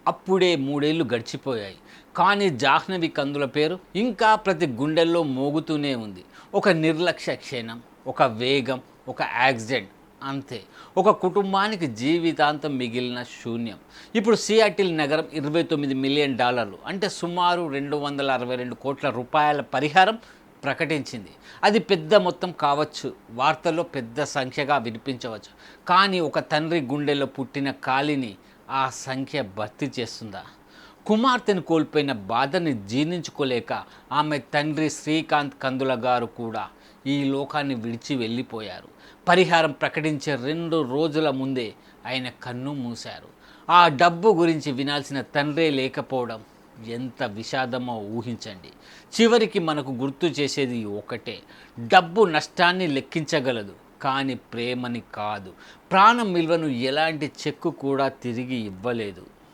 అప్పుడే 3 ఏళ్లు గడిచిపోయాయి. కానీ జాహ్నవి కందుల పేరు ఇంకా ప్రతి గుండెల్లో మోగుతూనే ఉంది. ఒక నిర్లక్ష్య క్షణం, ఒక వేగం, ఒక యాక్సిడెంట్, అంతే. ఒక కుటుంబానికి జీవితాంతం మిగిలిన శూన్యం. ఇప్పుడు సియాటిల్ నగరం $29 మిలియన్ అంటే సుమారు 262 కోట్ల రూపాయల పరిహారం ప్రకటించింది. అది పెద్ద మొత్తం కావచ్చు, వార్తల్లో పెద్ద సంఖ్యగా వినిపించవచ్చు. కానీ ఒక తండ్రి గుండెల్లో పుట్టిన కాలిని ఆ సంఖ్య భర్తీ చేస్తుందా? కుమార్తెను కోల్పోయిన బాధని జీర్ణించుకోలేక ఆమె తండ్రి శ్రీకాంత్ కందుల గారు కూడా ఈ లోకాన్ని విడిచి వెళ్ళిపోయారు. పరిహారం ప్రకటించే 2 రోజుల ముందే ఆయన కన్ను మూశారు. ఆ డబ్బు గురించి వినాల్సిన తండ్రే లేకపోవడం ఎంత విషాదమో ఊహించండి. చివరికి మనకు గుర్తు చేసేది ఒకటే: డబ్బు నష్టాన్ని లెక్కించగలదు, కానీ ప్రేమని కాదు. ప్రాణం విలువను ఎలాంటి చెక్కు కూడా తిరిగి ఇవ్వలేదు.